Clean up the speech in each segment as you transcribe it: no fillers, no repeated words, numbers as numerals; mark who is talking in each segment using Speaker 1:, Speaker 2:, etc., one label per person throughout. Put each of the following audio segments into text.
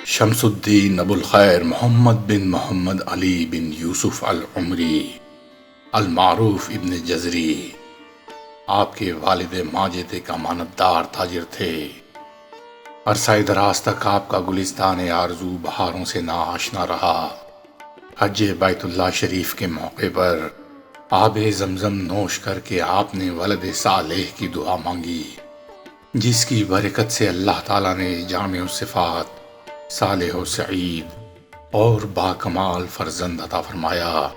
Speaker 1: شمس الدین ابو الخیر محمد بن محمد علی بن یوسف العمری المعروف ابن جزری آپ کے والد ماجد کا امانتدار تاجر تھے۔ عرصہ دراز تک آپ کا گلستان آرزو بہاروں سے ناآشنا رہا۔ حج بیت اللہ شریف کے موقع پر آب زمزم نوش کر کے آپ نے ولد صالح کی دعا مانگی، جس کی برکت سے اللہ تعالیٰ نے جامع الصفات، صالح و سعید اور باکمال فرزند عطا فرمایا۔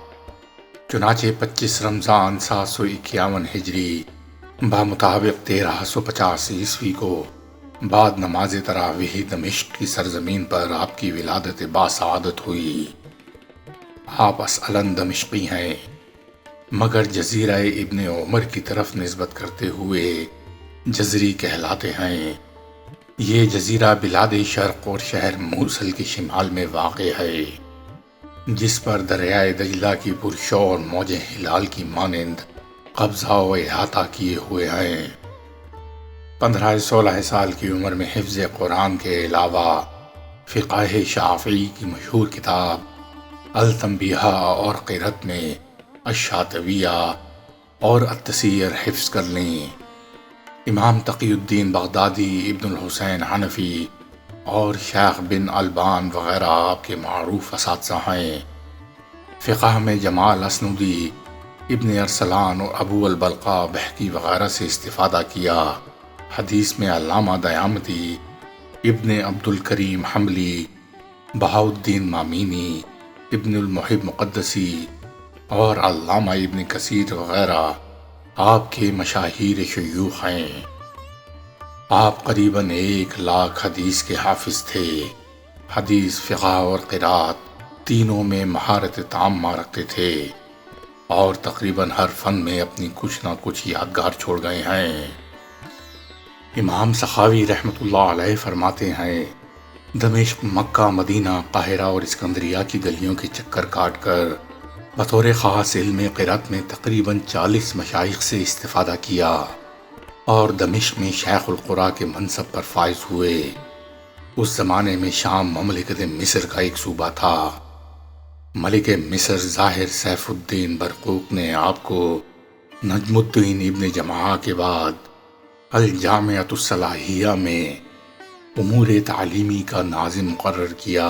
Speaker 1: چنانچہ 25 رمضان 751 ہجری بمطابق 1350 عیسوی کو بعد نماز تراویح دمشق کی سرزمین پر آپ کی ولادت باسعادت ہوئی۔ آپ اصلاً دمشقی ہیں، مگر جزیرہ ابن عمر کی طرف نسبت کرتے ہوئے جزری کہلاتے ہیں۔ یہ جزیرہ بلاد شرق اور شہر موصل کے شمال میں واقع ہے، جس پر دریائے دجلہ کی پرشور موجیں ہلال کی مانند قبضہ و احاطہ کیے ہوئے ہیں۔ 15-16 سال کی عمر میں حفظ قرآن کے علاوہ فقہ شافعی کی مشہور کتاب التنبیہ اور قرأت میں الشاطبیہ اور التسیر حفظ کر لیں۔ امام تقی الدین بغدادی، ابن الحسین حنفی اور شیخ بن البان وغیرہ آپ کے معروف اساتذہ ہیں۔ فقہ میں جمال اسنودی، ابن ارسلان اور ابو البلقاء بحقی وغیرہ سے استفادہ کیا۔ حدیث میں علامہ دیامتی، ابن عبد الکریم حملی، بہاؤالدین مامینی، ابن المحب مقدسی اور علامہ ابن کثیر وغیرہ آپ کے مشاہیر شیوخ ہیں۔ آپ قریباً 1 لاکھ حدیث کے حافظ تھے۔ حدیث، فقہ اور قرأت تینوں میں مہارت تامہ رکھتے تھے اور تقریباً ہر فن میں اپنی کچھ نہ کچھ یادگار چھوڑ گئے ہیں۔ امام سخاوی رحمۃ اللہ علیہ فرماتے ہیں، دمشق، مکہ، مدینہ، قاہرہ اور اسکندریہ کی گلیوں کے چکر کاٹ کر بطور خاص علم قرأت میں تقریباً 40 مشائخ سے استفادہ کیا اور دمشق میں شیخ القرآ کے منصب پر فائز ہوئے۔ اس زمانے میں شام مملکت مصر کا ایک صوبہ تھا۔ ملک مصر ظاہر سیف الدین برقوق نے آپ کو نجم الدین ابن جماعہ کے بعد الجامعۃ الصلاحیہ میں امور تعلیمی کا ناظم مقرر کیا۔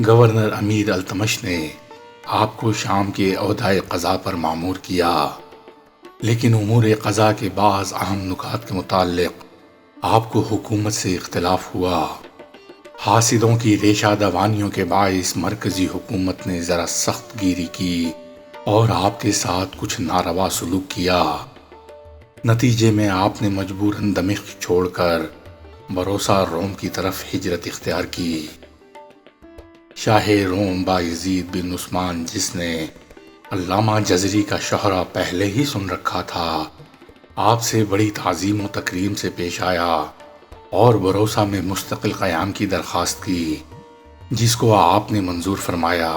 Speaker 1: گورنر امیر التمش نے آپ کو شام کے عہدۂ قضاء پر مامور کیا، لیکن امور قضاء کے بعض اہم نکات کے متعلق آپ کو حکومت سے اختلاف ہوا۔ حاسدوں کی ریشہ دوانیوں کے باعث مرکزی حکومت نے ذرا سخت گیری کی اور آپ کے ساتھ کچھ ناروا سلوک کیا۔ نتیجے میں آپ نے مجبوراً دمشق چھوڑ کر بروسا روم کی طرف ہجرت اختیار کی۔ شاہ روم بایزید بن عثمان، جس نے علامہ جزری کا شہرہ پہلے ہی سن رکھا تھا، آپ سے بڑی تعظیم و تکریم سے پیش آیا اور بروسا میں مستقل قیام کی درخواست کی، جس کو آپ نے منظور فرمایا۔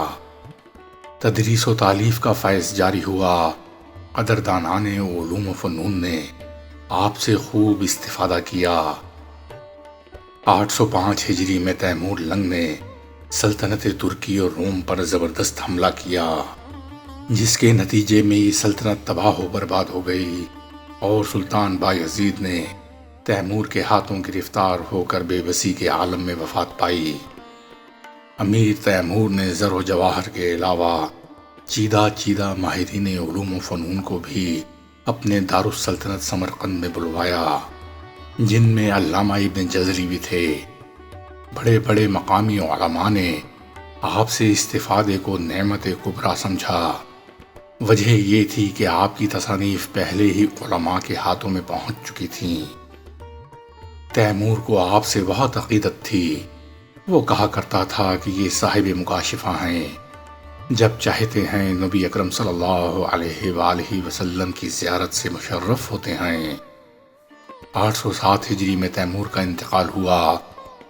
Speaker 1: تدریس و تالیف کا فیض جاری ہوا۔ قدردانان علوم و فنون نے آپ سے خوب استفادہ کیا۔ 805 ہجری میں تیمور لنگ نے سلطنت ترکی اور روم پر زبردست حملہ کیا، جس کے نتیجے میں یہ سلطنت تباہ و برباد ہو گئی اور سلطان بایزید نے تیمور کے ہاتھوں گرفتار ہو کر بے بسی کے عالم میں وفات پائی۔ امیر تیمور نے زر و جواہر کے علاوہ چیدہ ماہرین علوم و فنون کو بھی اپنے دارالسلطنت سمرقند میں بلوایا، جن میں علامہ ابن جزری بھی تھے۔ بڑے بڑے مقامی علماء نے آپ سے استفادے کو نعمت کبریٰ سمجھا۔ وجہ یہ تھی کہ آپ کی تصانیف پہلے ہی علماء کے ہاتھوں میں پہنچ چکی تھیں۔ تیمور کو آپ سے بہت عقیدت تھی۔ وہ کہا کرتا تھا کہ یہ صاحب مکاشفہ ہیں، جب چاہتے ہیں نبی اکرم صلی اللہ علیہ وآلہ وسلم کی زیارت سے مشرف ہوتے ہیں۔ 807 ہجری میں تیمور کا انتقال ہوا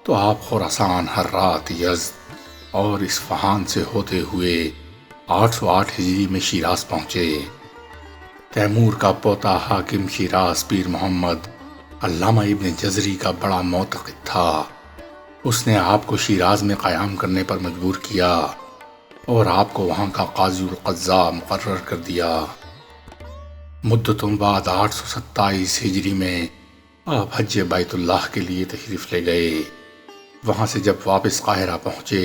Speaker 1: تو آپ خراسان، ہرات، یزد اور اصفہان سے ہوتے ہوئے 808 ہجری میں شیراز پہنچے۔ تیمور کا پوتا حاکم شیراز پیر محمد علامہ ابن جزری کا بڑا معتقد تھا۔ اس نے آپ کو شیراز میں قیام کرنے پر مجبور کیا اور آپ کو وہاں کا قاضی القضاء مقرر کر دیا۔ مدتوں بعد 827 ہجری میں آپ حج بیت اللہ کے لیے تشریف لے گئے۔ وہاں سے جب واپس قاہرہ پہنچے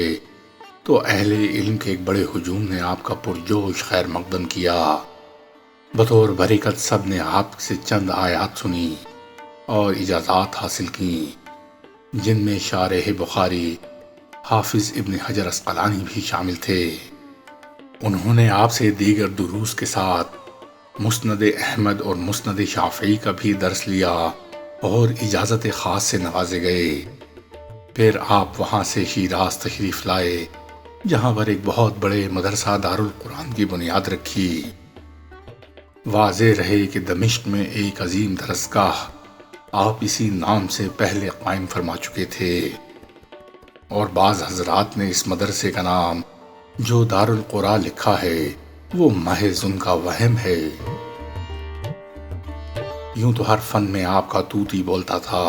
Speaker 1: تو اہل علم کے ایک بڑے ہجوم نے آپ کا پرجوش خیر مقدم کیا۔ بطور برکت سب نے آپ سے چند آیات سنی اور اجازات حاصل کیں، جن میں شارح بخاری حافظ ابن حجر عسقلانی بھی شامل تھے۔ انہوں نے آپ سے دیگر دروس کے ساتھ مسند احمد اور مسند شافعی کا بھی درس لیا اور اجازت خاص سے نوازے گئے۔ پھر آپ وہاں سے شیراز تشریف لائے، جہاں پر ایک بہت بڑے مدرسہ دارالقرآن کی بنیاد رکھی۔ واضح رہے کہ دمشق میں ایک عظیم درسگاہ آپ اسی نام سے پہلے قائم فرما چکے تھے، اور بعض حضرات نے اس مدرسے کا نام جو دارالقرآن لکھا ہے وہ محض ان کا وہم ہے۔ یوں تو ہر فن میں آپ کا طوطی بولتا تھا،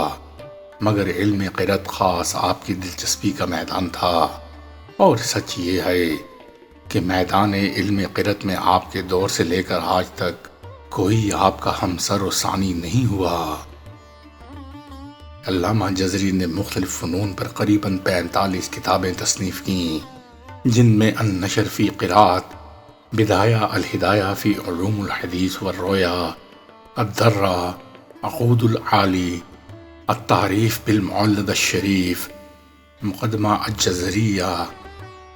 Speaker 1: مگر علم قرأت خاص آپ کی دلچسپی کا میدان تھا، اور سچ یہ ہے کہ میدان علم قرأت میں آپ کے دور سے لے کر آج تک کوئی آپ کا ہمسر و ثانی نہیں ہوا۔ علامہ جزری نے مختلف فنون پر قریباً 45 کتابیں تصنیف کیں، جن میں النشر فی قراءت، بدایہ الہدایہ فی علوم الحدیث والرؤیا، الدرہ، عقود العالی، التعریف بالمعلد الشریف، مقدمہ الجزریہ،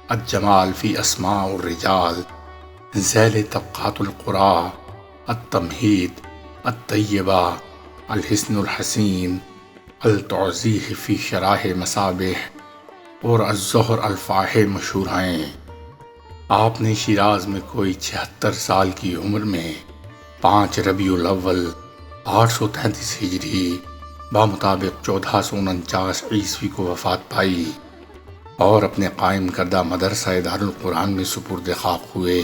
Speaker 1: الجمال فی اسماء الرجال، ذیل طبقات القراء، التمہید، الطیبہ، الحسن الحسین، التعزیہ فی شرائح مصابیح اور الزہر الفاحح مشہور ہیں۔ آپ نے شیراز میں کوئی 76 سال کی عمر میں 5 ربیع الاول 833 ہجری بمطابق 1449 عیسوی کو وفات پائی اور اپنے قائم کردہ مدرسہ دارالقرآن میں سپرد خاک ہوئے۔